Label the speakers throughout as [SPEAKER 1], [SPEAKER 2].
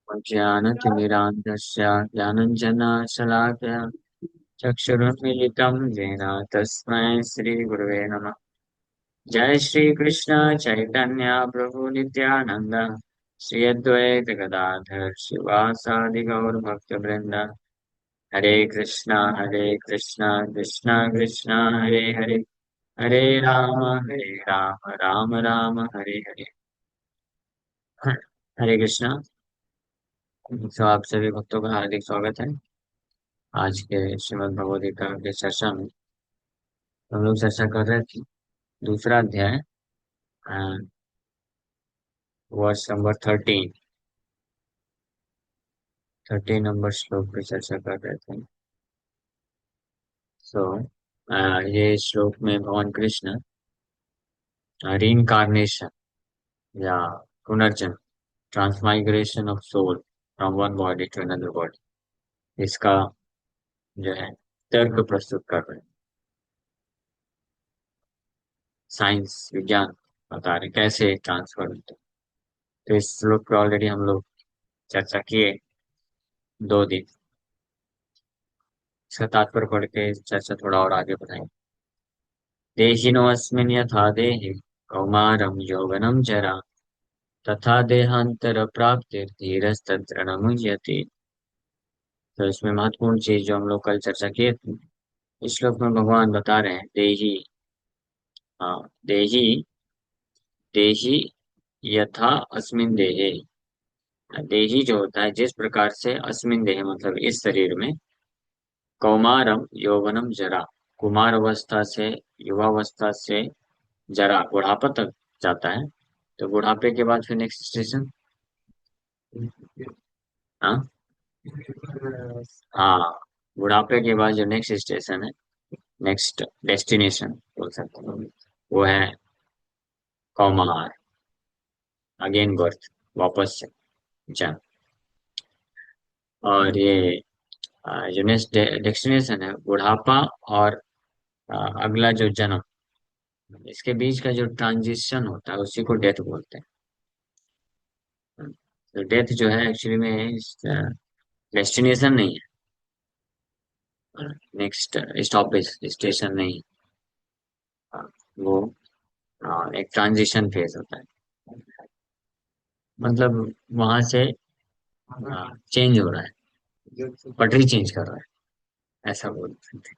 [SPEAKER 1] ज्ञानतिमिरान्धस्य ज्ञानञ्जनशलाकया चक्षुरुन्मीलितं येन तस्मै श्रीगुरवे नमः। जय श्री कृष्ण चैतन्य प्रभु नित्यानंद श्री अद्वैत गदाधर शिवासादि गौर भक्त वृंद। हरे कृष्णा कृष्णा कृष्णा हरे हरे, हरे राम राम राम हरे हरे। हरे कृष्णा। तो आप सभी भक्तों का हार्दिक स्वागत है। आज के श्रीमद् भगवद गीता के चर्चा में हम लोग चर्चा कर रहे थे दूसरा अध्याय, वर्ष नंबर 13 नंबर श्लोक पे चर्चा कर रहे थे। सो ये श्लोक में भगवान कृष्ण रीइंकार्नेशन या पुनर्जन्म, transmigration of soul from one body to another body, इसका जो है तर्क प्रस्तुत कर रहे हैं। साइंस विज्ञान बता रहे कैसे ट्रांसफर होते हैं। तो इस श्लोक पे ऑलरेडी हम लोग चर्चा किए 2 दिन। इसका तात्पर्य पढ़ के चर्चा थोड़ा और आगे बढ़ाएंगे। देहिनोऽस्मिन् यथा देहे कौमारं यौवनं जरा तथा देहांतर प्राप्तिर्धीरस्तत्र न मुह्यते। तो इसमें महत्वपूर्ण चीज जो हम लोग कल चर्चा किए थे, इस श्लोक में भगवान बता रहे हैं देही, हाँ देही, देही यथा अस्मिन देहे। देही जो होता है जिस प्रकार से, अस्मिन देहे मतलब इस शरीर में, कौमारम यौवनम जरा, कुमार अवस्था से, युवावस्था से जरा बुढ़ापा तक जाता है। तो बुढ़ापे के बाद फिर नेक्स्ट स्टेशन, हाँ हाँ, बुढ़ापे के बाद जो नेक्स्ट स्टेशन है, नेक्स्ट डेस्टिनेशन बोल सकते हैं, वो है कौमार, अगेन बर्थ, वापस से जन्म। और ये जो नेक्स्ट डेस्टिनेशन है बुढ़ापा और अगला जो जन्म, इसके बीच का जो ट्रांजिशन होता है उसी को डेथ बोलते हैं। तो डेथ जो है एक्चुअली में डेस्टिनेशन नहीं है, नेक्स्ट स्टॉपेज स्टेशन नहीं, वो एक ट्रांजिशन फेज होता है। मतलब वहां से चेंज हो रहा है, पटरी चेंज कर रहा है, ऐसा बोल सकते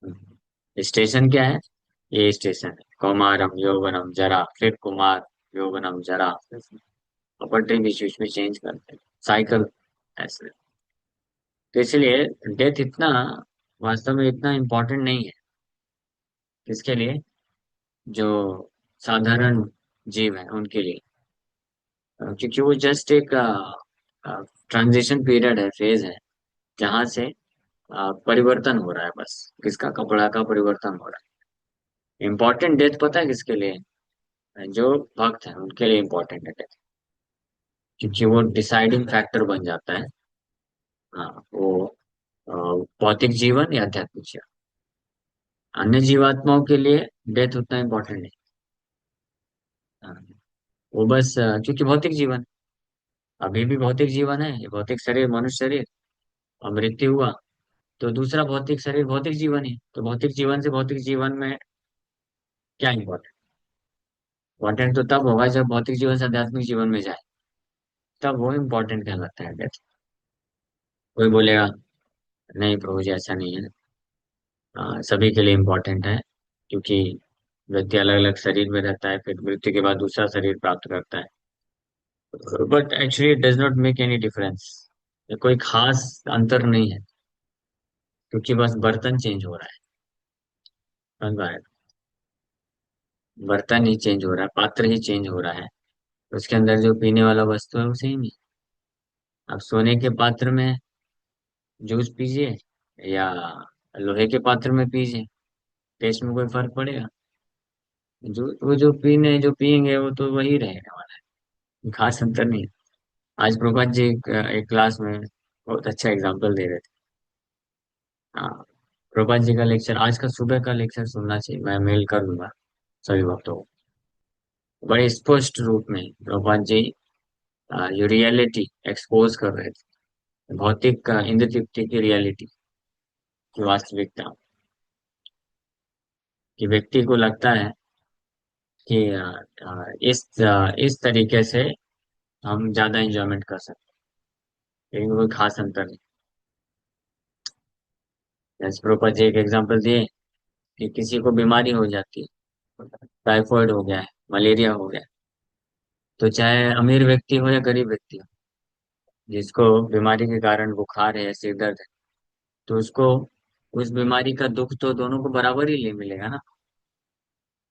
[SPEAKER 1] हैं। स्टेशन क्या है? ये स्टेशन है कौमारम यौवनम जरा, फिर कुमार यौवनम जरा, और पटरी बीच बीच में चेंज करते हैं, साइकिल ऐसे। तो इसलिए डेथ इतना, वास्तव में इतना इम्पोर्टेंट नहीं है किसके लिए, जो साधारण जीव है उनके लिए। क्योंकि वो जस्ट एक ट्रांजिशन पीरियड है, फेज है, जहां से परिवर्तन हो रहा है, बस किसका, कपड़ा का परिवर्तन हो रहा है। इम्पोर्टेंट डेथ पता है किसके लिए है? जो भक्त है उनके लिए इम्पोर्टेंट है डेथ, क्योंकि वो डिसाइडिंग फैक्टर बन जाता है। हाँ, वो अ, भौतिक जीवन या आध्यात्मिक जीवन। अन्य जीवात्माओं के लिए डेथ उतना इम्पोर्टेंट नहीं। हाँ, वो बस क्योंकि भौतिक जीवन, अभी भी भौतिक जीवन है, ये भौतिक शरीर मनुष्य शरीर, और मृत्यु हुआ तो दूसरा भौतिक शरीर भौतिक जीवन है। तो भौतिक जीवन से भौतिक जीवन में क्या इम्पोर्टेंट, इम्पोर्टेंट तो तब होगा जब भौतिक जीवन से आध्यात्मिक जीवन में जाए, तब वो इम्पोर्टेंट कहलाता है डेथ। कोई बोलेगा नहीं प्रभु जी ऐसा नहीं है, सभी के लिए इम्पोर्टेंट है, क्योंकि व्यक्ति अलग अलग शरीर में रहता है, फिर मृत्यु के बाद दूसरा शरीर प्राप्त करता है। But actually it does not make any difference, कोई खास अंतर नहीं है, क्योंकि बस बर्तन चेंज हो रहा है। समझ में आया? बर्तन ही चेंज हो रहा है, पात्र ही चेंज हो रहा है, उसके अंदर जो पीने वाला वस्तु है वो सेम ही। अब सोने के पात्र में जूस पीजिए या लोहे के पात्र में पीजिए, टेस्ट में कोई फर्क पड़ेगा? जो वो जो पियेंगे वो तो वही रहेगा वाला है, खास अंतर नहीं है। आज प्रभात जी एक क्लास में बहुत अच्छा एग्जांपल दे रहे थे। हाँ, प्रभात जी का लेक्चर, आज का सुबह का लेक्चर सुनना चाहिए, मैं मेल कर दूंगा सभी भक्तों को। बड़े स्पष्ट रूप में प्रभात जी जो रियलिटी एक्सपोज कर रहे थे, भौतिक इंद्र तृप्ति की रियलिटी की वास्तविकता, कि व्यक्ति को लगता है कि इस तरीके से हम ज्यादा एंजॉयमेंट कर सकते हैं, लेकिन कोई खास अंतर नहीं। जैसे प्रभुपाद जी एक एग्जांपल दिए कि किसी को बीमारी हो जाती है, टाइफाइड हो गया है, मलेरिया हो गया है, तो चाहे अमीर व्यक्ति हो या गरीब व्यक्ति हो, जिसको बीमारी के कारण बुखार है या सिर दर्द है, तो उसको उस बीमारी का दुख तो दोनों को बराबर ही ले मिलेगा ना।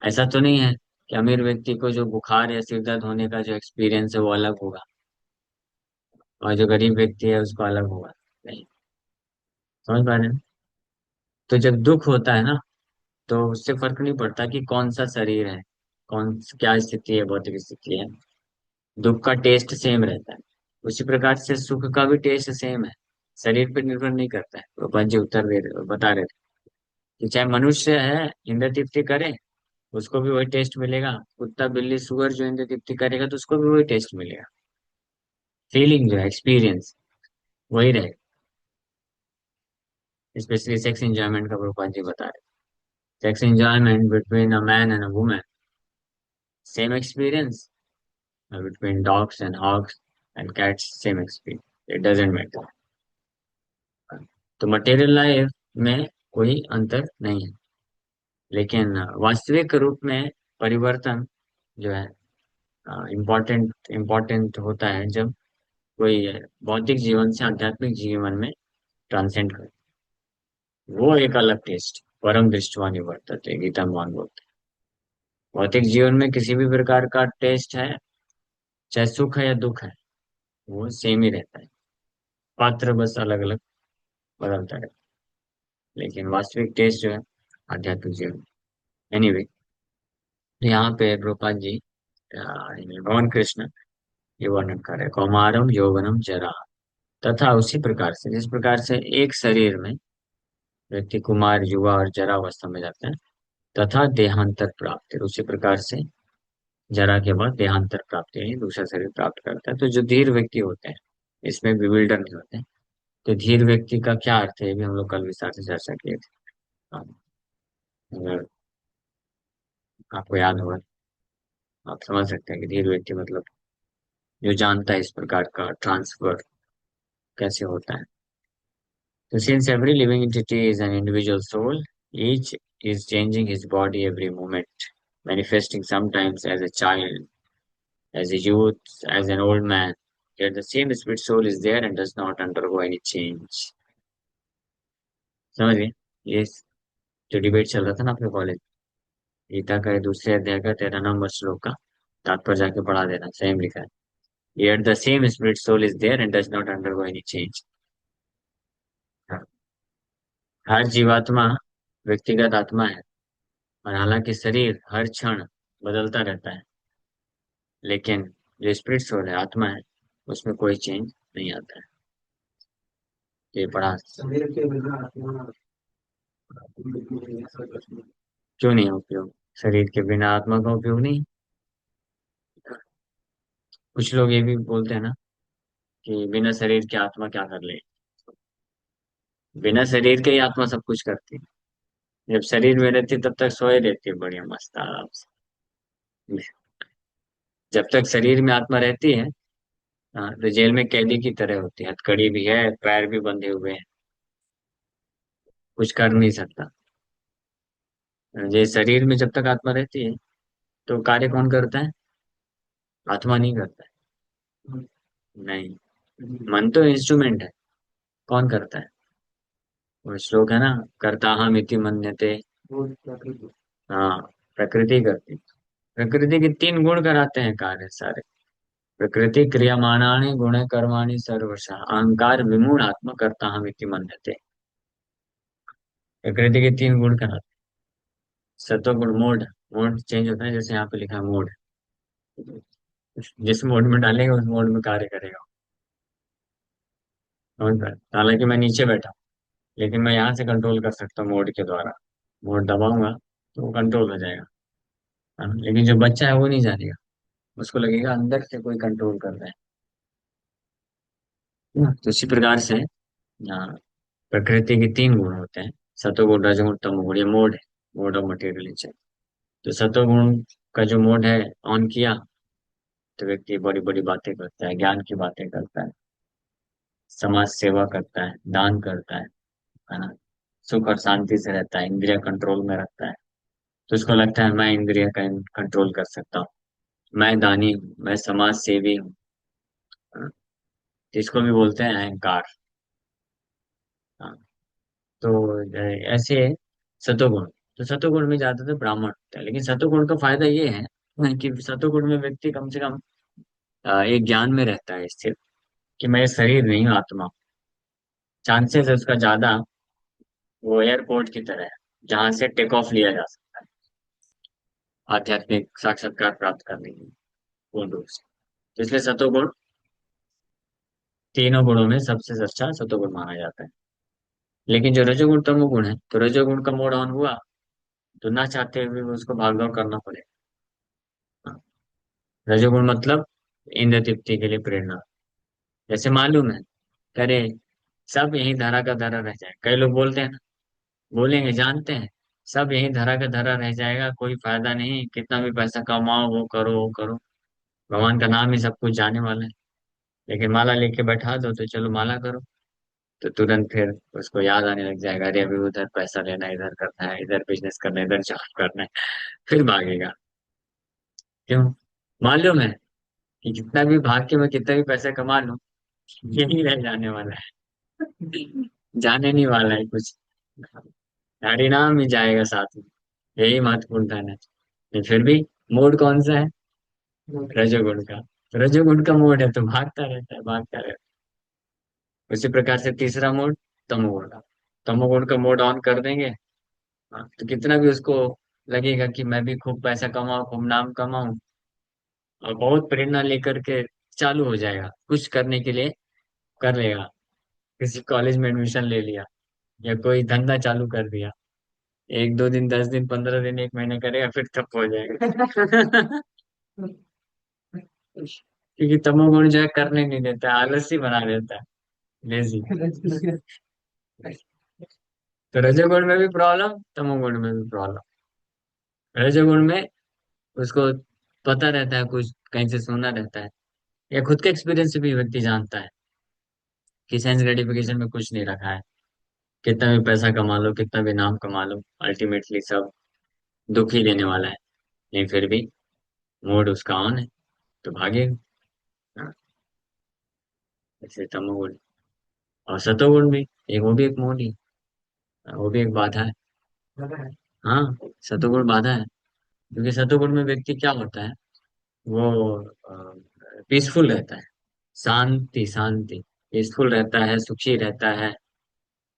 [SPEAKER 1] ऐसा तो नहीं है कि अमीर व्यक्ति को जो बुखार या सिर दर्द होने का जो एक्सपीरियंस है वो अलग होगा, और जो गरीब व्यक्ति है उसको अलग होगा। नहीं, समझ पा रहे हैं? तो जब दुख होता है ना, तो उससे फर्क नहीं पड़ता कि कौन सा शरीर है, क्या स्थिति है, भौतिक स्थिति है, दुख का टेस्ट सेम रहता है। उसी प्रकार से सुख का भी टेस्ट सेम है, शरीर पर निर्भर नहीं करता है। रूपन जी उत्तर दे रहे बता रहे थे कि चाहे मनुष्य है इंद्र तृप्ति करे, उसको भी वही टेस्ट मिलेगा, कुत्ता बिल्ली सुअर जो इंद्र तृप्ति करेगा तो उसको भी वही टेस्ट मिलेगा, फीलिंग जो है, एक्सपीरियंस वही रहेगा। स्पेशली सेक्स एंजॉयमेंट का रूपन जी बता रहे, sex enjoyment between a man and a woman, same experience, between dogs and hogs and cats, same experience. It doesn't matter. तो मटेरियल लाइफ में कोई अंतर नहीं है, लेकिन वास्तविक रूप में परिवर्तन जो है इम्पोर्टेंट इम्पोर्टेंट होता है जब कोई भौतिक जीवन से आध्यात्मिक जीवन में ट्रांसेंड करे। वो एक अलग टेस्ट, परम दृष्टवा निवर्तते, गीता मान बोलते हैं। भौतिक जीवन में किसी भी प्रकार का टेस्ट है, चाहे सुख है या दुख है, वो सेम ही रहता है, पात्र बस अलग अलग बदलता है, लेकिन वास्तविक टेस्ट जो है आध्यात्मिक जीवन। एनीवे, यहाँ पे प्रभुपाद जी भगवान कृष्ण ये वर्णन कर रहे हैं, कौमारम यौवनम जरा, तथा उसी प्रकार से जिस प्रकार से एक शरीर में व्यक्ति कुमार युवा और जरा अवस्था में जाता है, तथा देहांतर प्राप्ति, उसी प्रकार से जरा के बाद देहांतर प्राप्ति यानी दूसरा शरीर प्राप्त करता है। तो जो धीर व्यक्ति होते हैं इसमें विविल्डर नहीं होते हैं। तो धीर व्यक्ति का क्या अर्थ है, ये भी हम लोग कल विस्तार से चर्चा किए थे। हाँ, अगर आपको याद होगा, आप समझ सकते हैं कि धीर व्यक्ति मतलब जो जानता है इस प्रकार का ट्रांसफर कैसे होता है। तो since every living entity is an individual soul, each is changing his body every moment, manifesting sometimes as a child, as a youth, as an old man. Yet the same spirit soul is there and does not undergo any change. समझ गए? ये जो debate चल रहा था ना अपने college, Gita का ये दूसरे अध्याय का 13 नंबर श्लोक का तात्पर्य जाके पढ़ा देना, सेम लिखा है। Yet the same spirit soul is there and does not undergo any change. हर जीवात्मा व्यक्तिगत आत्मा है, और हालांकि शरीर हर क्षण बदलता रहता है, लेकिन जो स्पिरिट सोल है, आत्मा है, उसमें कोई चेंज नहीं आता है। ये पढ़ा शरीर के बिना आत्मा क्यों नहीं उपयोग, शरीर के बिना आत्मा का उपयोग नहीं। कुछ लोग ये भी बोलते हैं ना कि बिना शरीर के आत्मा क्या कर ले, बिना शरीर के ही आत्मा सब कुछ करती है। जब शरीर में रहती है तब तक सोए रहती है बढ़िया मस्त आराम से। जब तक शरीर में आत्मा रहती है, हाँ, तो जेल में कैदी की तरह होती है, हथकड़ी भी है, पैर भी बंधे हुए हैं, कुछ कर नहीं सकता। ये शरीर में जब तक आत्मा रहती है तो कार्य कौन करता है? आत्मा नहीं करता है। नहीं, मन तो इंस्ट्रूमेंट है, कौन करता है? वो श्लोक है ना, कर्ता हम इति मन्यते। हाँ, प्रकृति करती, प्रकृति के 3 गुण कराते हैं कार्य सारे। प्रकृति क्रियमाणानि गुण कर्माणि सर्वशः अहंकार विमूढ़ आत्मा कर्ता हम इति मन्यते। प्रकृति के 3 गुण कराते, सत्वगुण मोड, मोड चेंज होता है, जैसे यहाँ पे लिखा है मोड, जिस मोड में डालेगा उस मोड में कार्य करेगा। समझ पाए? हालांकि मैं नीचे बैठा हूँ, लेकिन मैं यहाँ से कंट्रोल कर सकता हूँ मोड के द्वारा, मोड दबाऊंगा तो वो कंट्रोल हो जाएगा, है ना? लेकिन जो बच्चा है वो नहीं जानेगा, उसको लगेगा अंदर से कोई कंट्रोल कर रहा है। तो इसी प्रकार से प्रकृति के तीन गुण होते हैं, सतोगुण रजोगुण तमोगुण। ये मोड है, मोड ऑफ मटेरियल। तो सतोगुण का जो मोड है ऑन किया तो व्यक्ति बड़ी बड़ी बातें करता है, ज्ञान की बातें करता है, समाज सेवा करता है, दान करता है ना, सुख और शांति से रहता है, इंद्रिय कंट्रोल में रखता है। तो उसको लगता है मैं इंद्रिय कंट्रोल कर सकता हूँ, मैं दानी हूँ, मैं समाज सेवी हूँ, है ना? तो इसको भी बोलते हैं अहंकार। हाँ, तो ऐसे सतोगुण। तो सतोगुण में ज्यादातर ब्राह्मण होता है, लेकिन सतोगुण का फायदा ये है कि सतोगुण में व्यक्ति कम से कम एक ज्ञान में रहता है स्थिर, कि मैं शरीर नहीं हूँ, आत्मा हूँ। चांसेस है उसका ज्यादा वो एयरपोर्ट की तरह है, जहां से टेक ऑफ लिया जा सकता है आध्यात्मिक साक्षात्कार प्राप्त करने के लिए, पूर्ण रूप से। तो इसलिए सतोगुण तीनों गुणों में सबसे अच्छा सतोगुण माना जाता है। लेकिन जो रजोगुण तमोगुण है, तो रजोगुण का मोड ऑन हुआ तो ना चाहते हुए भी उसको भाग दौड़ करना पड़ेगा। हाँ, रजोगुण मतलब इंद्र तृप्ति के लिए प्रेरणा। जैसे मालूम है, करे सब यही धरा का धरा रह जाए, कई लोग बोलते हैं ना, बोलेंगे जानते हैं सब यही धरा का धरा रह जाएगा, कोई फायदा नहीं, कितना भी पैसा कमाओ, वो करो वो करो, भगवान का नाम ही सब कुछ जाने वाला है। लेकिन माला लेके बैठा दो तो चलो माला करो, तो तुरंत फिर उसको याद आने लग जाएगा, अरे अभी उधर पैसा लेना है, इधर करना है, इधर बिजनेस करना है, इधर जॉब करना है, फिर भागेगा। क्यों? मालूम है कि जितना भी भाग के मैं कितना भी पैसा कमा लूं, यही रह जाने वाला है, जाने नहीं वाला है कुछ, हरिनाम ही जाएगा साथ में। यही महत्वपूर्ण था ना। लेकिन फिर भी मोड कौन सा है? रजोगुण का। रजोगुण का मोड है तो भागता रहता है, भागता रहता है। उसी प्रकार से तीसरा मोड तमोगुण का। तमोगुण का मोड ऑन कर देंगे, हाँ, तो कितना भी उसको लगेगा कि मैं भी खूब पैसा कमाऊं, खूब नाम कमाऊं, और बहुत प्रेरणा लेकर के चालू हो जाएगा कुछ करने के लिए, कर लेगा। किसी कॉलेज में एडमिशन ले लिया या कोई धंधा चालू कर दिया, एक दो दिन, 10 दिन, 15 दिन, एक महीने करेगा, फिर ठप हो जाएगा। क्योंकि तमोगुण जो है करने नहीं देता, आलसी बना देता है, लेजी। तो रजोगुण में भी प्रॉब्लम, तमोगुण में भी प्रॉब्लम। रजोगुण में उसको पता रहता है, कुछ कहीं से सुना रहता है, या खुद के एक्सपीरियंस से भी व्यक्ति जानता है कि सेंस ग्रेटिफिकेशन में कुछ नहीं रखा है, कितना भी पैसा कमा लो, कितना भी नाम कमा लो, अल्टीमेटली सब दुख ही देने वाला है। लेकिन फिर भी मूड उसका ऑन है तो भागेगा। हाँ, ऐसे तमोगुण। और सतोगुण भी एक, वो भी एक मोड ही, वो भी एक बाधा है। हाँ, सतोगुण बाधा है, क्योंकि सतोगुण में व्यक्ति क्या होता है, वो पीसफुल रहता है, शांति शांति, पीसफुल रहता है, सुखी रहता है।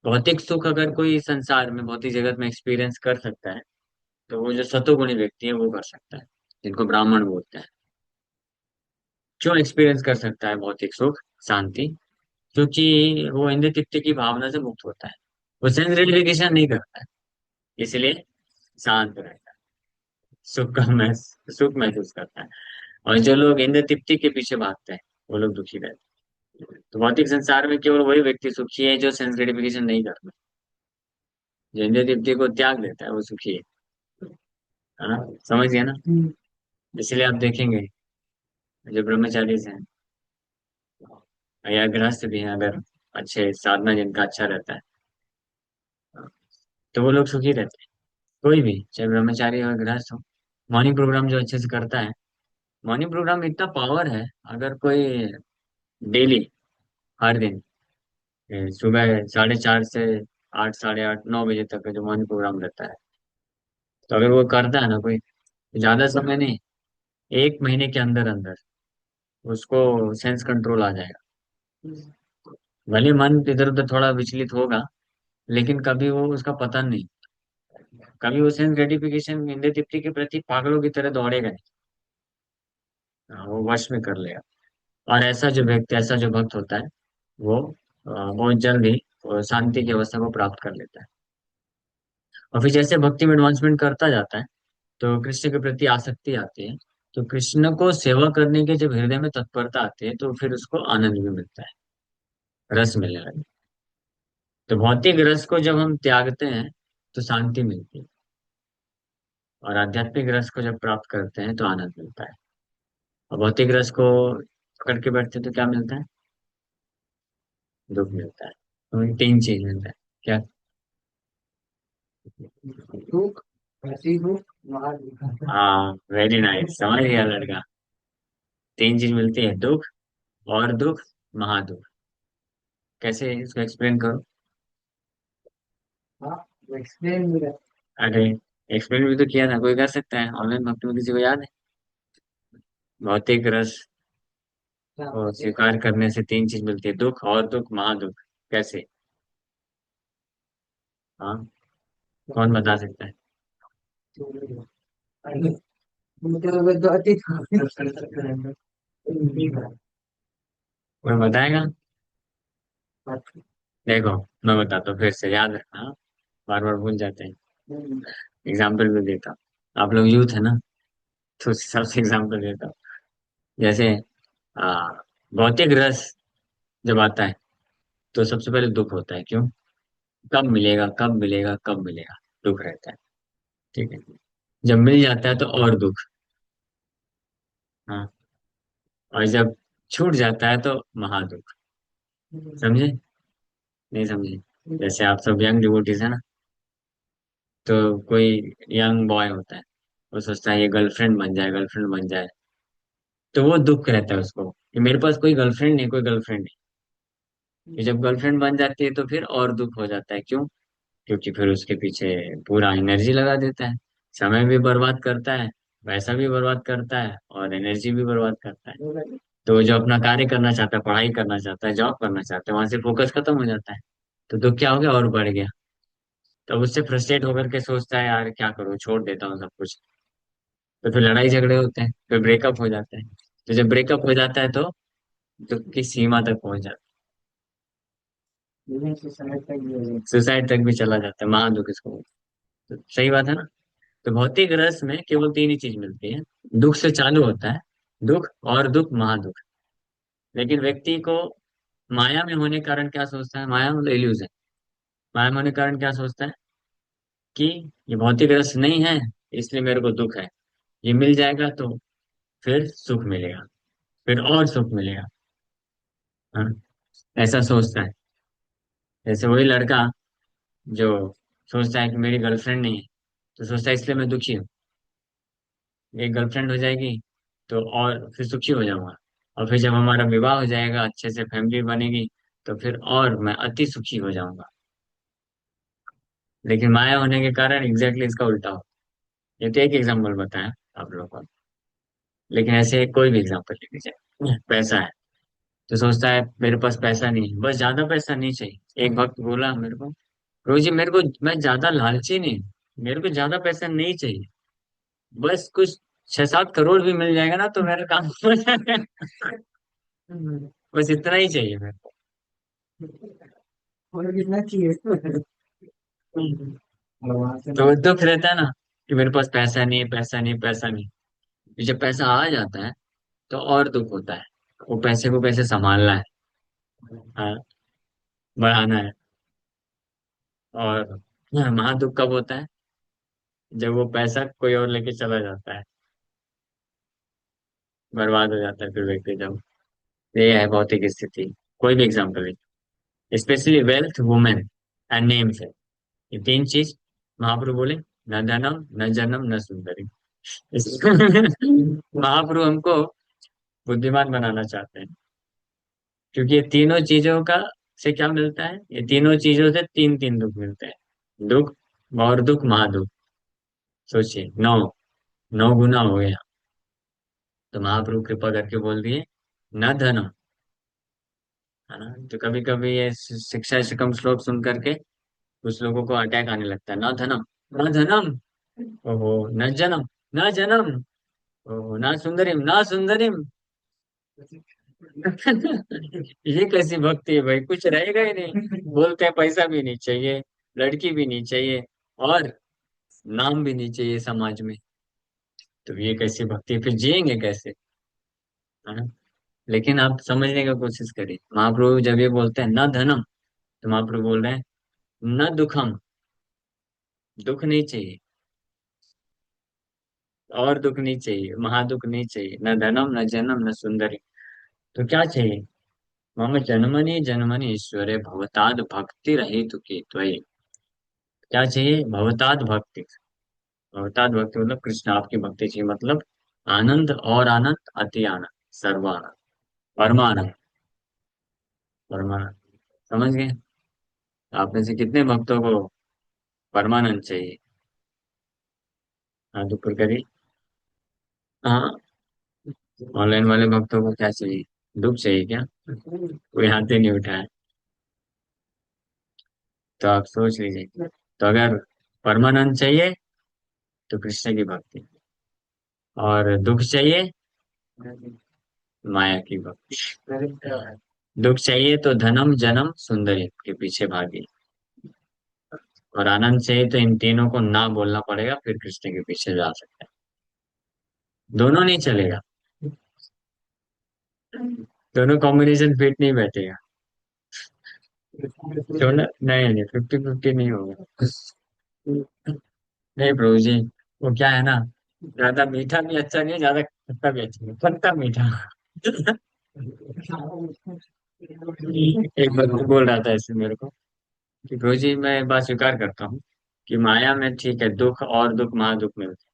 [SPEAKER 1] भौतिक सुख अगर कोई संसार में, भौतिक जगत में एक्सपीरियंस कर सकता है, तो वो जो सतोगुणी व्यक्ति है वो कर सकता है, जिनको ब्राह्मण बोलते हैं। क्यों एक्सपीरियंस कर सकता है भौतिक सुख, शांति? क्योंकि वो इंद्रिय तृप्ति की भावना से मुक्त होता है, वो सेंस ग्रेटिफिकेशन नहीं करता है, इसलिए शांत रहता है, सुख महसूस करता है। और जो लोग इंद्र तृप्ति के पीछे भागते हैं, वो लोग दुखी रहते हैं। तो भौतिक संसार में केवल वही व्यक्ति सुखी है जो सेंस ग्रेटिफिकेशन नहीं करता, जो इंद्र तृप्ति को त्याग देता है वो सुखी है ना? समझ गया ना? इसलिए आप देखेंगे जो ब्रह्मचारी हैं या गृहस्थ भी हैं, अगर अच्छे साधना जिनका अच्छा रहता है, तो वो लोग सुखी रहते हैं। कोई भी, चाहे ब्रह्मचारी हो गृहस्थ हो, मॉर्निंग प्रोग्राम जो अच्छे से करता है, मॉर्निंग प्रोग्राम में इतना पावर है, अगर कोई डेली, हर दिन सुबह 4:30 से 8, 8:30, 9 बजे तक का जो मॉर्निंग प्रोग्राम रहता है, तो अगर वो करता है ना कोई, ज्यादा समय नहीं, 1 महीने के अंदर अंदर उसको सेंस कंट्रोल आ जाएगा। भले मन इधर उधर थोड़ा विचलित होगा, लेकिन कभी वो उसका पतन नहीं, कभी वो सेंस ग्रेटिफिकेशन इंद्रिय तृप्ति के प्रति पागलों की तरह दौड़ेगा नहीं। हाँ, वो वश में कर लेगा। और ऐसा जो व्यक्ति, ऐसा जो भक्त होता है, वो बहुत जल्द ही शांति की अवस्था को प्राप्त कर लेता है। और फिर जैसे भक्ति में एडवांसमेंट करता जाता है, तो कृष्ण के प्रति आसक्ति आती है, तो कृष्ण को सेवा करने के जब हृदय में तत्परता आती है, तो फिर उसको आनंद भी मिलता है। रस मिलने लगे। तो भौतिक रस को जब हम त्यागते हैं तो शांति मिलती है, और आध्यात्मिक रस को जब प्राप्त करते हैं तो आनंद मिलता है। और भौतिक रस को पकड़ के बैठते हैं तो क्या मिलता है? दुख मिलता है। तो तीन चीज मिलता है। क्या?
[SPEAKER 2] दुख, हंसी, दुख, महादुख।
[SPEAKER 1] हाँ, वेरी नाइस, समझ गया लड़का। तीन चीज मिलती है, दुख और दुख, महादुख। कैसे इसको एक्सप्लेन करो?
[SPEAKER 2] हाँ, एक्सप्लेन भी
[SPEAKER 1] अरे, एक्सप्लेन भी तो किया था, कोई कर सकता है ऑनलाइन भक्ति में, किसी को याद है? भौतिक रस को
[SPEAKER 2] रहता
[SPEAKER 1] स्वीकार करने से तीन चीज मिलती है, दुख और दुख, महादुख। कैसे? हाँ, कौन बता सकता है?
[SPEAKER 2] है। मतलब दो तीन
[SPEAKER 1] कोई बताएगा? देखो, मैं बताता हूँ, फिर से याद रखना, बार बार भूल जाते हैं। एग्जाम्पल भी देता हूँ, आप लोग यूथ है ना, तो उस हिसाब से एग्जाम्पल देता हूँ। जैसे आ, भौतिक रस जब आता है तो सबसे पहले दुख होता है, क्यों? कब मिलेगा, कब मिलेगा, कब मिलेगा, दुख रहता है। ठीक है। जब मिल जाता है तो और दुख। हाँ। और जब छूट जाता है तो महादुख। समझे? नहीं समझे? जैसे आप सब यंग डिवोटीज है ना, तो कोई यंग बॉय होता है, वो सोचता है ये गर्लफ्रेंड बन जाए, गर्लफ्रेंड बन जाए, तो वो दुख रहता है उसको कि मेरे पास कोई गर्लफ्रेंड नहीं, कोई गर्लफ्रेंड नहीं। कि जब गर्लफ्रेंड बन जाती है तो फिर और दुख हो जाता है, क्यों? क्योंकि फिर उसके पीछे पूरा एनर्जी लगा देता है, समय भी बर्बाद करता है, पैसा भी बर्बाद करता है, और एनर्जी भी बर्बाद करता है। तो वो जो अपना कार्य करना चाहता है, पढ़ाई करना चाहता है, जॉब करना चाहता है, वहां से फोकस खत्म हो जाता है। तो दुख क्या हो गया? और बढ़ गया। तब उससे फ्रस्ट्रेट होकर के सोचता है, यार क्या करूं, छोड़ देता हूँ सब कुछ। तो फिर लड़ाई झगड़े होते हैं, फिर ब्रेकअप हो जाता है। तो जब ब्रेकअप हो जाता है तो दुख की सीमा तक पहुंच जाता है, सुसाइड तक भी चला जाता है, महादुख इसको बोलते हैं। तो सही बात है ना? तो भौतिक रस में केवल तीन ही चीज मिलती है। दुख से चालू होता है, दुख और दुख, महादुख। लेकिन व्यक्ति को माया में होने के कारण क्या सोचता है? माया मतलब इल्यूजन। माया में होने के कारण क्या सोचता है? कि ये भौतिक रस नहीं है, इसलिए मेरे को दुख है। ये मिल जाएगा तो फिर सुख मिलेगा, फिर और सुख मिलेगा। हाँ, ऐसा सोचता है। जैसे वही लड़का जो सोचता है कि मेरी गर्लफ्रेंड नहीं है, तो सोचता है इसलिए मैं दुखी हूँ। एक गर्लफ्रेंड हो जाएगी तो और फिर सुखी हो जाऊंगा। और फिर जब हमारा विवाह हो जाएगा, अच्छे से फैमिली बनेगी, तो फिर और मैं अति सुखी हो जाऊंगा। लेकिन माया होने के कारण एग्जैक्टली इसका उल्टा हो। ये तो एक एग्जाम्पल बताया आप लोगों को, लेकिन ऐसे कोई भी एग्जाम्पल ले लीजिए। पैसा है, तो सोचता है मेरे पास पैसा नहीं है, बस ज्यादा पैसा नहीं चाहिए। एक वक्त बोला मेरे को, रोजी मेरे को, मैं ज्यादा लालची नहीं हूँ, मेरे को ज्यादा पैसा नहीं चाहिए, बस कुछ 6-7 करोड़ भी मिल जाएगा ना तो मेरा काम हो जाएगा। बस इतना ही चाहिए मेरे को।
[SPEAKER 2] और कितना चाहिए।
[SPEAKER 1] तो वो दुख रहता है ना कि मेरे पास पैसा नहीं है, पैसा नहीं, पैसा नहीं। फिर जब पैसा आ जाता है तो और दुख होता है। वो पैसे को कैसे संभालना है, हाँ, बढ़ाना है। और महादुख कब होता है? जब वो पैसा कोई और लेके चला जाता है, बर्बाद हो जाता है फिर व्यक्ति जब। ये है भौतिक स्थिति। कोई भी एग्जाम्पल है, specially wealth, women and name से। ये तीन चीज महाप्रभु बोले, न धनम, न जन्म, न सुंदरी। महाप्रभु हमको बुद्धिमान बनाना चाहते हैं, क्योंकि ये तीनों चीजों का से क्या मिलता है? ये तीनों चीजों से तीन तीन दुख मिलते हैं, दुख और दुख, महादुख। सोचिए, नौ, 9 गुना हो गया। तो महाप्रभु कृपा करके बोल दिए, न धनम, है ना? तो कभी कभी ये शिक्षा शिकम श्लोक सुन करके कुछ लोगों को अटैक आने लगता है, न धनम, न धनम, ओहो, न जन्म, न जन्म, ओहो, न सुंदरिम, न सुंदरिम। ये कैसी भक्ति है भाई, कुछ रहेगा ही नहीं। बोलते हैं पैसा भी नहीं चाहिए, लड़की भी नहीं चाहिए, और नाम भी नहीं चाहिए समाज में। तो ये कैसी भक्ति है? फिर जिएंगे कैसे, है ना? लेकिन आप समझने की कोशिश करिए, महाप्रभु जब ये बोलते हैं न धनम, तो महाप्रभु बोल रहे हैं न दुखम, दुख नहीं चाहिए, और दुख नहीं चाहिए, महादुख नहीं चाहिए, न धनम न जनम न सुंदरी। तो क्या चाहिए? मम जन्मनि जन्मनि ईश्वरे भवताद भक्ति रहित की त्वयि। क्या चाहिए? भवताद भक्ति। भवताद भक्ति मतलब कृष्ण आपकी भक्ति चाहिए, मतलब आनंद और आनंद, अति आनंद, सर्वानंद, परमानंद, परमानंद। समझ गए? आप में से कितने भक्तों को परमानंद चाहिए? हाथ ऊपर करिए। हाँ, ऑनलाइन वाले भक्तों को क्या चाहिए? दुख चाहिए क्या? कोई हाथ ही नहीं उठाया। तो आप सोच लीजिए, तो अगर परमानंद चाहिए तो कृष्ण की भक्ति, और दुख चाहिए माया की भक्ति। दुख चाहिए तो धनम जन्म सुंदरी के पीछे भागी, और आनंद चाहिए तो इन तीनों को ना बोलना पड़ेगा, फिर कृष्ण के पीछे जा सकते हैं। दोनों नहीं चलेगा, दोनों कॉम्बिनेशन फिट नहीं बैठेगा। दोनों नहीं, नहीं, 50-50 नहीं होगा। नहीं प्रभु जी, वो क्या है ना, ज्यादा मीठा भी अच्छा नहीं, ज्यादा खट्टा भी अच्छा नहीं, खट्टा मीठा। एक बार वो बोल रहा था ऐसे मेरे को कि प्रभु जी मैं एक बात स्वीकार करता हूँ कि माया में ठीक है, दुख और दुख महादुख मिलते हैं,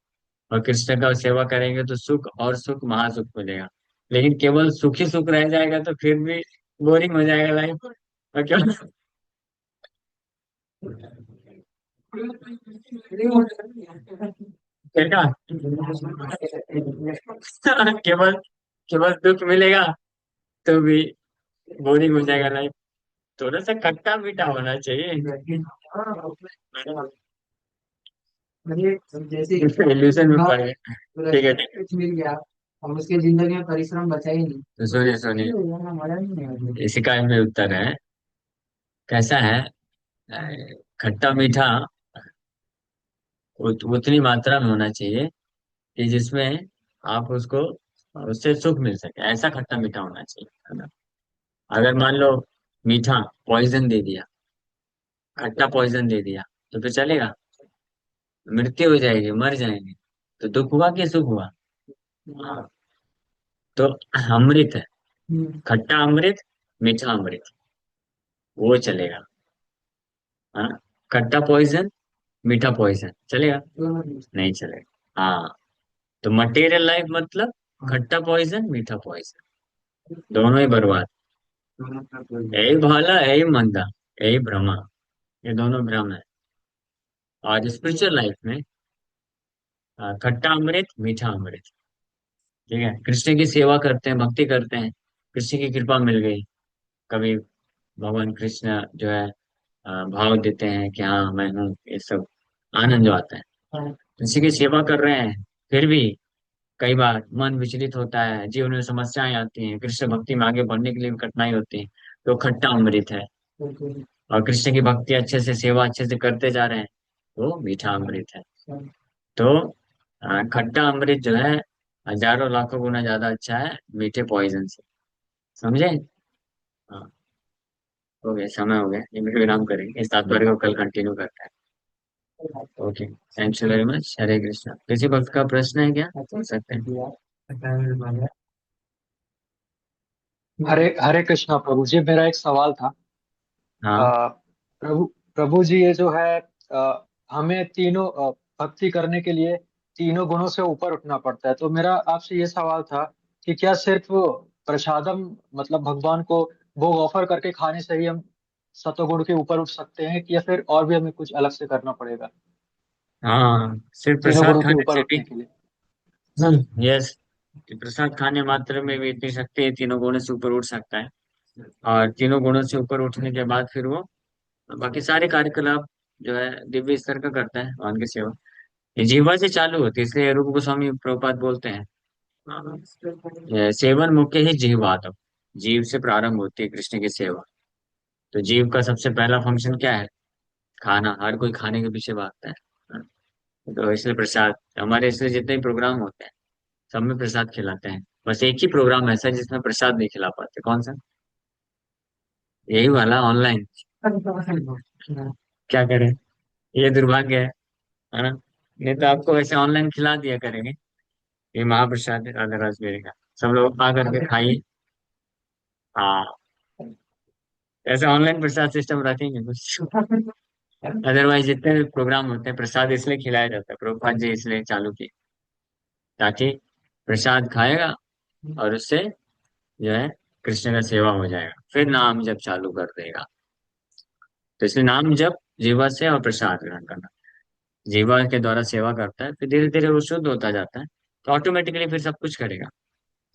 [SPEAKER 1] और कृष्ण का सेवा करेंगे तो सुख और सुख महासुख मिलेगा। लेकिन केवल सुख ही सुख रह जाएगा तो फिर भी बोरिंग हो जाएगा लाइफ। और क्या देखा, केवल केवल दुख मिलेगा तो भी बोरिंग हो जाएगा लाइफ। थोड़ा सा खट्टा मीठा होना चाहिए।
[SPEAKER 2] जैसे
[SPEAKER 1] इल्यूशन में पड़ गए। ठीक है, ठीक है।
[SPEAKER 2] कुछ मिल गया, हम उसके जिंदगी में परिश्रम बचा ही नहीं।
[SPEAKER 1] तो सुनिए सुनिए,
[SPEAKER 2] मजा नहीं आया।
[SPEAKER 1] इसी का में उत्तर है। कैसा है? खट्टा मीठा उतनी मात्रा में होना चाहिए कि जिसमें आप उसको, उससे सुख मिल सके, ऐसा खट्टा मीठा होना चाहिए, है ना? अगर मान लो मीठा पॉइजन दे दिया, खट्टा पॉइजन दे दिया, तो फिर चलेगा? मृत्यु हो जाएगी, मर जाएंगे। तो दुख हुआ कि सुख हुआ? हाँ। तो अमृत है, खट्टा अमृत, मीठा अमृत, वो चलेगा। हाँ, खट्टा पॉइजन, मीठा पॉइजन चलेगा? नहीं चलेगा। हाँ, तो मटेरियल लाइफ मतलब खट्टा पॉइजन मीठा पॉइजन, दोनों ही बर्बाद। यही भाला यही मंदा, यही भ्रमा, ये दोनों भ्रम है। और स्पिरिचुअल लाइफ में खट्टा अमृत मीठा अमृत। ठीक है, कृष्ण की सेवा करते हैं, भक्ति करते हैं, कृष्ण की कृपा मिल गई, कभी भगवान कृष्ण जो है भाव देते हैं कि हाँ मैं हूँ, ये सब आनंद जो आता है, कृष्ण की सेवा कर रहे हैं, फिर भी कई बार मन विचलित होता है, जीवन में समस्याएं आती हैं, कृष्ण भक्ति में आगे बढ़ने के लिए भी कठिनाई होती है, तो खट्टा अमृत है। और कृष्ण की भक्ति अच्छे से, सेवा अच्छे से करते जा रहे हैं, तो मीठा अमृत है। तो खट्टा अमृत जो है हजारों लाखों गुना ज्यादा अच्छा है मीठे पॉइजन से। समझे? हाँ, हो गया, समय हो गया, ये विराम करेंगे, इस तात्पर्य को कल कंटिन्यू करते हैं। ओके, थैंक्स वेरी मच, हरे कृष्णा। किसी वक्त का प्रश्न है क्या, पूछ सकते हैं?
[SPEAKER 3] हरे हरे कृष्णा प्रभु जी, मेरा एक सवाल था।
[SPEAKER 1] हाँ,
[SPEAKER 3] अ, प्रभु प्रभु जी, ये जो है हमें तीनों भक्ति करने के लिए तीनों गुणों से ऊपर उठना पड़ता है। तो मेरा आपसे ये सवाल था कि क्या सिर्फ प्रसादम, मतलब भगवान को भोग ऑफर करके खाने से ही हम सतोगुण के ऊपर उठ सकते हैं, कि या फिर और भी हमें कुछ अलग से करना पड़ेगा
[SPEAKER 1] हाँ, सिर्फ
[SPEAKER 3] तीनों
[SPEAKER 1] प्रसाद
[SPEAKER 3] गुणों के
[SPEAKER 1] खाने
[SPEAKER 3] ऊपर
[SPEAKER 1] से भी।
[SPEAKER 3] उठने के लिए?
[SPEAKER 1] यस, प्रसाद खाने मात्र में भी इतनी शक्ति है, तीनों गुणों से ऊपर उठ सकता है। और तीनों गुणों से ऊपर उठने के बाद फिर वो बाकी सारे कार्यकलाप जो है दिव्य स्तर का करता है, भगवान की सेवा। ये जीवा से चालू होती है, इसलिए रूप गोस्वामी प्रभुपाद बोलते हैं ये सेवन मुख्य ही जीवात्म, जीव से प्रारंभ होती है कृष्ण की सेवा। तो जीव का सबसे पहला फंक्शन क्या है? खाना, हर कोई खाने के पीछे भागता है। तो इसलिए प्रसाद, हमारे इसलिए जितने भी प्रोग्राम होते हैं सब में प्रसाद खिलाते हैं, बस एक ही प्रोग्राम ऐसा है जिसमें प्रसाद नहीं खिला पाते, कौन सा? यही वाला ऑनलाइन। क्या करें, ये दुर्भाग्य है ना? नहीं तो आपको वैसे ऑनलाइन खिला दिया करेंगे। ये महाप्रसाद है राधा रासबेरी का, सब लोग आ करके खाइए। हाँ, ऐसे ऑनलाइन प्रसाद सिस्टम रखेंगे कुछ। अदरवाइज जितने भी प्रोग्राम होते हैं, प्रसाद इसलिए खिलाया जाता है, प्रभुपाद जी इसलिए चालू किए, ताकि प्रसाद खाएगा और उससे जो है कृष्ण का सेवा हो जाएगा, फिर नाम जब चालू कर देगा। तो इसलिए नाम जब जीवा से और प्रसाद ग्रहण करना, जीवा के द्वारा सेवा करता है, फिर धीरे धीरे वो शुद्ध होता जाता है, तो ऑटोमेटिकली फिर सब कुछ करेगा,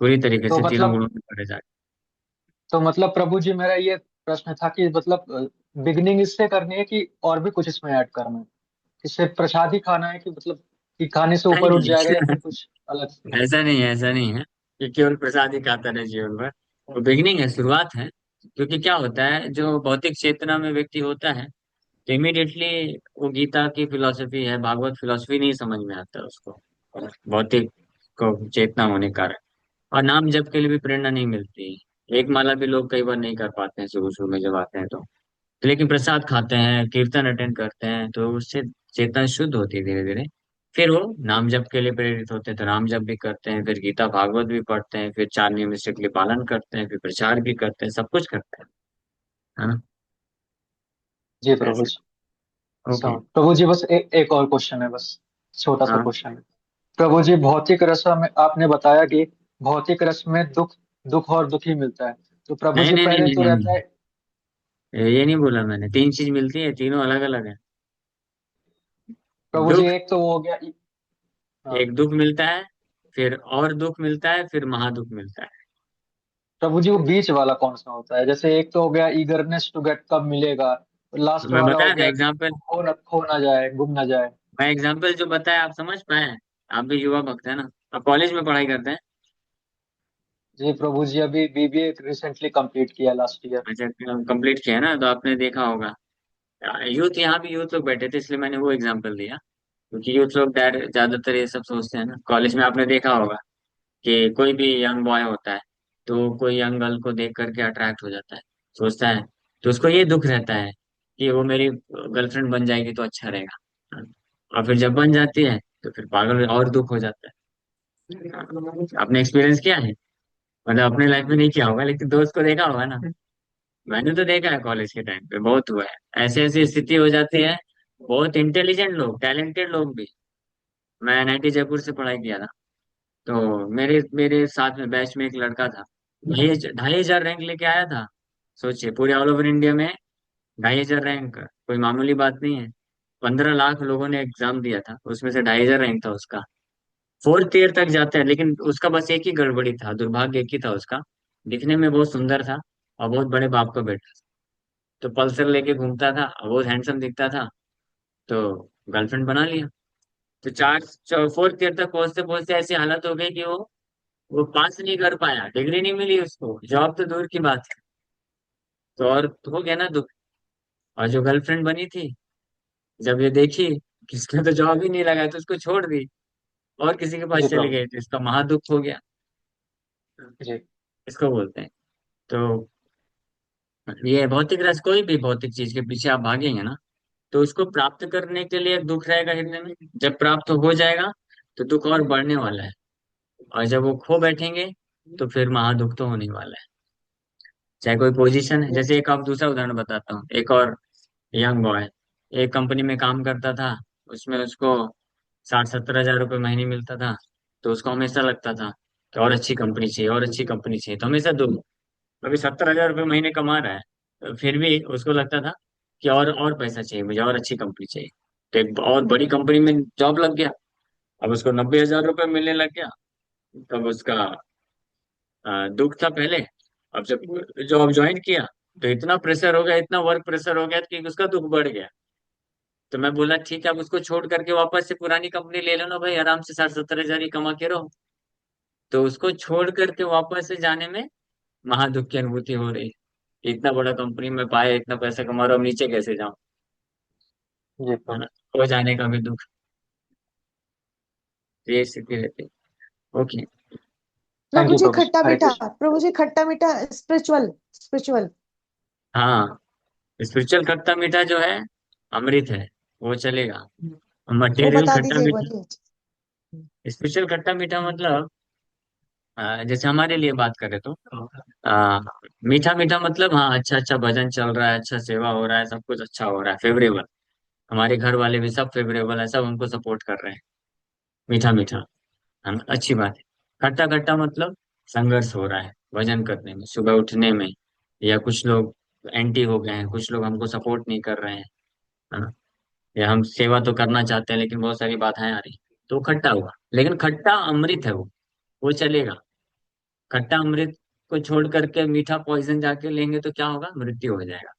[SPEAKER 1] पूरी तरीके
[SPEAKER 3] तो
[SPEAKER 1] से तीनों
[SPEAKER 3] मतलब
[SPEAKER 1] गुणों में करे जाएगा।
[SPEAKER 3] प्रभु जी, मेरा ये प्रश्न था कि मतलब बिगनिंग इससे करनी है कि और भी कुछ इसमें ऐड करना है, कि सिर्फ प्रसाद ही खाना है, कि मतलब कि खाने से
[SPEAKER 1] नहीं
[SPEAKER 3] ऊपर उठ जाएगा या
[SPEAKER 1] नहीं,
[SPEAKER 3] फिर कुछ अलग?
[SPEAKER 1] ऐसा नहीं है, ऐसा नहीं है कि केवल प्रसाद ही खाता रहे जीवन भर। वो बिगिनिंग है, शुरुआत है। क्योंकि क्या होता है, जो भौतिक चेतना में व्यक्ति होता है, तो इमीडिएटली वो गीता की फिलॉसफी है, भागवत फिलॉसफी नहीं समझ में आता है उसको, भौतिक को चेतना होने के कारण। और नाम जप के लिए भी प्रेरणा नहीं मिलती। एक माला भी लोग कई बार नहीं कर पाते हैं शुरू शुरू में जब आते हैं तो। लेकिन प्रसाद खाते हैं, कीर्तन अटेंड करते हैं, तो उससे चेतना शुद्ध होती है धीरे धीरे। फिर वो नाम जप के लिए प्रेरित होते हैं, तो नाम जप भी करते हैं, फिर गीता भागवत भी पढ़ते हैं, फिर चार नियम स्ट्रिक्टली पालन करते हैं, फिर प्रचार भी करते हैं, सब कुछ करते हैं, है ना?
[SPEAKER 3] जी प्रभु
[SPEAKER 1] ऐसे।
[SPEAKER 3] जी।
[SPEAKER 1] ओके।
[SPEAKER 3] प्रभु जी, बस एक और क्वेश्चन है, बस छोटा सा
[SPEAKER 1] हाँ।
[SPEAKER 3] क्वेश्चन है। प्रभु जी, भौतिक रस में आपने बताया कि भौतिक रस में दुख दुख और दुखी मिलता है। तो प्रभु
[SPEAKER 1] नहीं
[SPEAKER 3] जी,
[SPEAKER 1] नहीं नहीं
[SPEAKER 3] पहले
[SPEAKER 1] नहीं
[SPEAKER 3] तो
[SPEAKER 1] नहीं,
[SPEAKER 3] रहता है।
[SPEAKER 1] ये नहीं बोला मैंने, तीन चीज मिलती है, तीनों अलग अलग है।
[SPEAKER 3] प्रभु जी,
[SPEAKER 1] दुख,
[SPEAKER 3] एक तो वो हो गया हाँ।
[SPEAKER 1] एक दुख मिलता है, फिर और दुख मिलता है, फिर महादुख मिलता है।
[SPEAKER 3] प्रभु जी, वो बीच वाला कौन सा होता है? जैसे एक तो हो गया ईगरनेस टू गेट, कब मिलेगा।
[SPEAKER 1] तो
[SPEAKER 3] लास्ट
[SPEAKER 1] मैं
[SPEAKER 3] वाला हो
[SPEAKER 1] बताया ना
[SPEAKER 3] गया कि
[SPEAKER 1] एग्जाम्पल,
[SPEAKER 3] खो ना जाए, गुम ना जाए।
[SPEAKER 1] मैं एग्जाम्पल जो बताया आप समझ पाए? आप भी युवा भक्त है ना, आप कॉलेज में पढ़ाई करते हैं।
[SPEAKER 3] जी प्रभु जी, अभी बीबीए रिसेंटली कंप्लीट किया लास्ट ईयर।
[SPEAKER 1] अच्छा, कंप्लीट किया है ना, तो आपने देखा होगा यूथ, यहाँ भी यूथ लोग बैठे थे, इसलिए मैंने वो एग्जाम्पल दिया। क्योंकि यूथ लोग ज्यादातर ये सब सोचते हैं ना, कॉलेज में आपने देखा होगा कि कोई भी यंग बॉय होता है, तो कोई यंग गर्ल को देख करके अट्रैक्ट हो जाता है, सोचता है, तो उसको ये दुख रहता है कि वो मेरी गर्लफ्रेंड बन जाएगी तो अच्छा रहेगा। और फिर जब बन जाती है तो फिर पागल और दुख हो जाता है। आपने एक्सपीरियंस किया है? मतलब अपने लाइफ में नहीं किया होगा, लेकिन दोस्त को देखा होगा ना। मैंने तो देखा है कॉलेज के टाइम पे, बहुत हुआ है, ऐसी ऐसी स्थिति हो जाती है। बहुत इंटेलिजेंट लोग, टैलेंटेड लोग भी। मैं एनआईटी जयपुर से पढ़ाई किया था, तो मेरे मेरे साथ में बैच में एक लड़का था, 2,500 रैंक लेके आया था। सोचिए, पूरे ऑल ओवर इंडिया में 2,500 रैंक कोई मामूली बात नहीं है। 15 लाख लोगों ने एग्जाम दिया था, उसमें से 2,500 रैंक था उसका। फोर्थ ईयर तक जाता है, लेकिन उसका बस एक ही गड़बड़ी था, दुर्भाग्य एक ही था उसका। दिखने में बहुत सुंदर था और बहुत बड़े बाप का बेटा, तो पल्सर लेके घूमता था और बहुत हैंडसम दिखता था, तो गर्लफ्रेंड बना लिया। तो फोर्थ ईयर तक पहुंचते पहुंचते ऐसी हालत हो गई कि वो पास नहीं कर पाया, डिग्री नहीं मिली उसको, जॉब तो दूर की बात है। तो और हो गया ना दुख। और जो गर्लफ्रेंड बनी थी, जब ये देखी कि इसका तो जॉब ही नहीं लगा, तो उसको छोड़ दी और किसी के पास
[SPEAKER 3] जी
[SPEAKER 1] चले
[SPEAKER 3] प्रभु
[SPEAKER 1] गए, तो इसका महादुख हो गया।
[SPEAKER 3] जी।
[SPEAKER 1] इसको बोलते हैं। तो ये भौतिक रस, कोई भी भौतिक चीज के पीछे आप भागेंगे ना, तो उसको प्राप्त करने के लिए दुख रहेगा हृदय में। जब प्राप्त हो जाएगा तो दुख और बढ़ने वाला है, और जब वो खो बैठेंगे तो फिर महादुख तो होने वाला है। चाहे कोई पोजीशन है, जैसे एक आप दूसरा उदाहरण बताता हूँ, एक और यंग बॉय एक कंपनी में काम करता था, उसमें उसको 60-70 हजार रुपये महीने मिलता था। तो उसको हमेशा लगता था कि और अच्छी कंपनी चाहिए, और अच्छी कंपनी चाहिए, तो हमेशा दो। अभी 70 हजार रुपये महीने कमा रहा है, तो फिर भी उसको लगता था कि और पैसा चाहिए मुझे, और अच्छी कंपनी चाहिए। तो एक और बड़ी कंपनी में जॉब लग गया, अब उसको 90 हजार रुपये मिलने लग गया। तब उसका दुख था पहले। अब जब जॉब ज्वाइन किया, तो इतना प्रेशर हो गया, इतना वर्क प्रेशर हो गया कि उसका दुख बढ़ गया। तो मैं बोला ठीक है, अब उसको छोड़ करके वापस से पुरानी कंपनी ले लो ना भाई, आराम से 60-70 हजार ही कमा के रहो। तो उसको छोड़ करके वापस से जाने में महादुख की अनुभूति हो रही। इतना बड़ा कंपनी में पाया, इतना पैसा कमा रहा हूँ, नीचे कैसे जाऊं,
[SPEAKER 3] जी
[SPEAKER 1] है
[SPEAKER 3] प्रभु।
[SPEAKER 1] ना? हो जाने का भी दुख। तो ये स्थिति रहती है। ओके।
[SPEAKER 3] थैंक
[SPEAKER 4] प्रभु
[SPEAKER 3] यू
[SPEAKER 4] जी
[SPEAKER 3] प्रभु जी,
[SPEAKER 4] खट्टा
[SPEAKER 3] हरे
[SPEAKER 4] मीठा,
[SPEAKER 3] कृष्ण।
[SPEAKER 4] प्रभु जी खट्टा मीठा, स्पिरिचुअल, स्पिरिचुअल।
[SPEAKER 1] हाँ, स्पिरिचुअल खट्टा मीठा जो है अमृत है, वो चलेगा।
[SPEAKER 4] वो
[SPEAKER 1] मटेरियल
[SPEAKER 4] बता
[SPEAKER 1] खट्टा
[SPEAKER 4] दीजिए एक बार।
[SPEAKER 1] मीठा, स्पिरिचुअल खट्टा मीठा मतलब जैसे हमारे लिए बात करें तो आ, मीठा मीठा मतलब हाँ, अच्छा अच्छा भजन चल रहा है, अच्छा सेवा हो रहा है, सब कुछ अच्छा हो रहा है, फेवरेबल। हमारे घर वाले भी सब फेवरेबल है, सब हमको सपोर्ट कर रहे हैं। मीठा मीठा, है ना? अच्छी बात है। खट्टा खट्टा मतलब संघर्ष हो रहा है भजन करने में, सुबह उठने में, या कुछ लोग एंटी हो गए हैं, कुछ लोग हमको सपोर्ट नहीं कर रहे हैं, है ना? या हम सेवा तो करना चाहते हैं लेकिन बहुत सारी बाधाएं आ रही, तो खट्टा हुआ। लेकिन खट्टा अमृत है, वो चलेगा। खट्टा अमृत को छोड़ करके मीठा पॉइजन जाके लेंगे तो क्या होगा? मृत्यु हो जाएगा।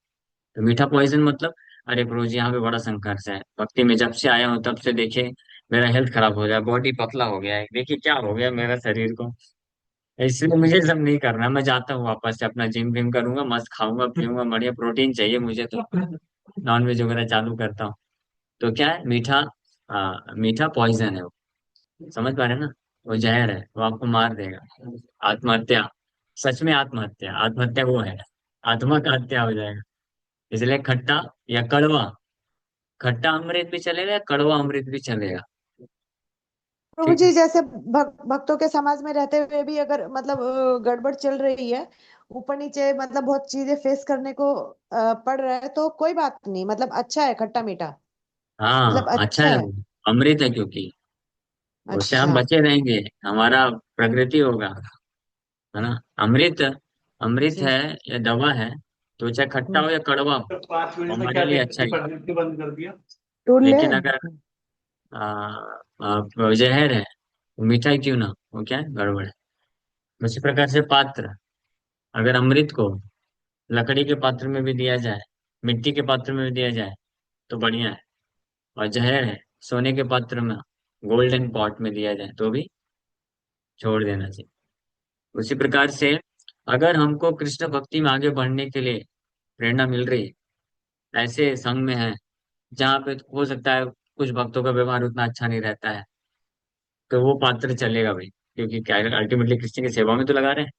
[SPEAKER 1] तो मीठा पॉइजन मतलब, अरे प्रभु जी यहाँ पे बड़ा संघर्ष है, भक्ति में जब से आया हूँ तब से देखिए मेरा हेल्थ खराब हो गया, बॉडी पतला हो गया है, देखिए क्या हो गया मेरा शरीर को। इसलिए मुझे सब नहीं करना, मैं जाता हूँ वापस से अपना जिम विम करूंगा, मस्त खाऊंगा पीऊंगा, बढ़िया प्रोटीन चाहिए मुझे तो नॉन वेज वगैरह चालू करता हूँ। तो क्या है? मीठा मीठा पॉइजन है वो, समझ पा रहे हैं ना? वो जहर है, वो आपको मार देगा। आत्महत्या, सच में आत्महत्या, आत्महत्या वो है, आत्मा का हत्या हो जाएगा। इसलिए खट्टा या कड़वा, खट्टा अमृत भी चलेगा या कड़वा अमृत भी चलेगा।
[SPEAKER 4] प्रभु
[SPEAKER 1] ठीक है।
[SPEAKER 4] जी जैसे भक्तों के समाज में रहते हुए भी अगर मतलब गड़बड़ चल रही है, ऊपर नीचे मतलब बहुत चीजें फेस करने को पड़ रहा है, तो कोई बात नहीं, मतलब अच्छा है खट्टा मीठा, मतलब
[SPEAKER 1] हाँ अच्छा
[SPEAKER 4] अच्छा
[SPEAKER 1] है
[SPEAKER 4] है।
[SPEAKER 1] वो, अमृत है, क्योंकि उससे हम
[SPEAKER 4] अच्छा।
[SPEAKER 1] बचे रहेंगे, हमारा प्रगति होगा, है ना? अमृत, अमृत
[SPEAKER 4] जी।
[SPEAKER 1] है या दवा है, तो चाहे खट्टा
[SPEAKER 4] हम्म।
[SPEAKER 1] हो या कड़वा हो,
[SPEAKER 2] तो 5 बजे
[SPEAKER 1] वो
[SPEAKER 2] में
[SPEAKER 1] हमारे
[SPEAKER 2] क्या
[SPEAKER 1] लिए अच्छा
[SPEAKER 2] देखते थे,
[SPEAKER 1] ही।
[SPEAKER 2] पढ़ने के बंद कर दिया।
[SPEAKER 4] टूल ले।
[SPEAKER 1] लेकिन अगर जहर है, वो मीठा ही क्यों ना, वो क्या है? गड़बड़ है। उसी प्रकार से पात्र, अगर अमृत को लकड़ी के पात्र में भी दिया जाए, मिट्टी के पात्र में भी दिया जाए तो बढ़िया है। और जहर है, सोने के पात्र में, गोल्डन पॉट में दिया जाए तो भी छोड़ देना चाहिए। उसी प्रकार से अगर हमको कृष्ण भक्ति में आगे बढ़ने के लिए प्रेरणा मिल रही है, ऐसे संघ में है जहाँ पे हो सकता है कुछ भक्तों का व्यवहार उतना अच्छा नहीं रहता है, तो वो पात्र चलेगा भाई, क्योंकि क्या अल्टीमेटली कृष्ण की सेवा में तो लगा रहे हैं।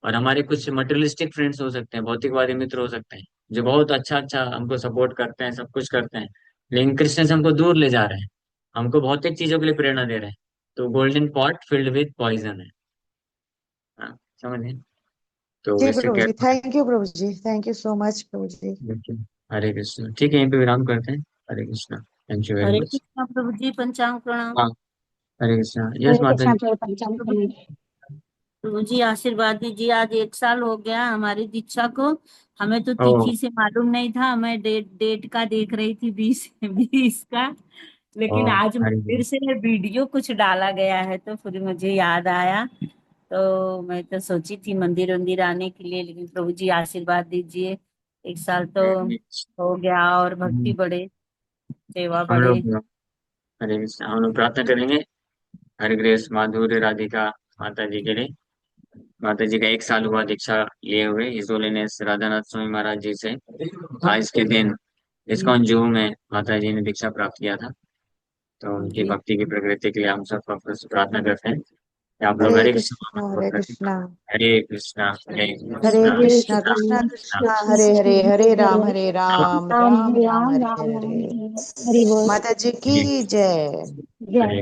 [SPEAKER 1] और हमारे कुछ मटेरियलिस्टिक फ्रेंड्स हो सकते हैं, भौतिकवादी मित्र हो सकते हैं, जो बहुत अच्छा अच्छा हमको सपोर्ट करते हैं, सब कुछ करते हैं, लेकिन कृष्ण से हमको दूर ले जा रहे हैं, हमको भौतिक चीजों के लिए प्रेरणा दे रहे हैं। तो golden pot filled with poison है। हाँ, समझ? तो
[SPEAKER 4] जी
[SPEAKER 1] इससे
[SPEAKER 4] प्रभु
[SPEAKER 1] क्या?
[SPEAKER 4] जी, थैंक यू प्रभु जी, थैंक यू सो मच प्रभु जी।
[SPEAKER 1] बिल्कुल। हरे कृष्ण, ठीक है, यहीं पे विराम करते हैं। Hare Krishna, thank you very
[SPEAKER 5] Hare
[SPEAKER 1] much.
[SPEAKER 5] Krishna प्रभु जी, पंचांग प्रणाम।
[SPEAKER 1] हाँ, हरे कृष्ण, यस
[SPEAKER 6] हरे
[SPEAKER 1] माता
[SPEAKER 6] कृष्णा
[SPEAKER 1] जी।
[SPEAKER 6] प्रभु पंचांग
[SPEAKER 5] प्रभु
[SPEAKER 6] प्रणाम।
[SPEAKER 5] प्रभु जी आशीर्वाद दीजिए, आज 1 साल हो गया हमारी दीक्षा को। हमें तो
[SPEAKER 1] ओ,
[SPEAKER 5] तिथि से मालूम नहीं था, मैं डेट डेट का देख रही थी 20 20 का।
[SPEAKER 1] ओ,
[SPEAKER 5] लेकिन आज
[SPEAKER 1] हरे
[SPEAKER 5] मंदिर
[SPEAKER 1] कृष्ण।
[SPEAKER 5] से वीडियो कुछ डाला गया है तो फिर मुझे याद आया। तो मैं तो सोची थी मंदिर वंदिर आने के लिए, लेकिन प्रभु जी आशीर्वाद दीजिए। 1 साल तो हो गया और भक्ति बढ़े, सेवा
[SPEAKER 1] हम
[SPEAKER 5] बढ़े।
[SPEAKER 1] लोग, हरे कृष्ण, हम लोग प्रार्थना करेंगे हरे ग्रेस माधुर्य राधिका माता जी के लिए। माता जी का 1 साल हुआ दीक्षा लिए हुए हिज होलीनेस राधानाथ स्वामी महाराज जी से। आज के दिन इस्कॉन जू में माता जी ने दीक्षा प्राप्त किया था। तो उनकी
[SPEAKER 5] जी
[SPEAKER 1] भक्ति की प्रकृति के लिए हम सब प्रार्थना करते हैं कि आप लोग
[SPEAKER 4] हरे
[SPEAKER 1] हरे कृष्ण
[SPEAKER 4] कृष्णा
[SPEAKER 1] नाम
[SPEAKER 4] हरे
[SPEAKER 1] बोल करके,
[SPEAKER 4] कृष्णा,
[SPEAKER 1] हरे कृष्णा हरे
[SPEAKER 4] हरे
[SPEAKER 1] कृष्णा
[SPEAKER 6] हरे
[SPEAKER 4] कृष्णा
[SPEAKER 1] कृष्णा
[SPEAKER 4] कृष्णा
[SPEAKER 6] कृष्णा
[SPEAKER 1] कृष्णा
[SPEAKER 4] कृष्णा
[SPEAKER 6] कृष्ण
[SPEAKER 4] हरे हरे, हरे
[SPEAKER 6] कृष्ण
[SPEAKER 4] राम
[SPEAKER 6] हरे
[SPEAKER 4] हरे
[SPEAKER 1] राम
[SPEAKER 4] राम
[SPEAKER 6] राम
[SPEAKER 4] राम
[SPEAKER 6] हरे
[SPEAKER 4] राम
[SPEAKER 6] राम
[SPEAKER 4] हरे
[SPEAKER 6] राम राम
[SPEAKER 4] हरे।
[SPEAKER 6] हरे हरे बोल।
[SPEAKER 4] माता जी
[SPEAKER 1] हरे
[SPEAKER 4] की जय।
[SPEAKER 6] जय।
[SPEAKER 1] हरे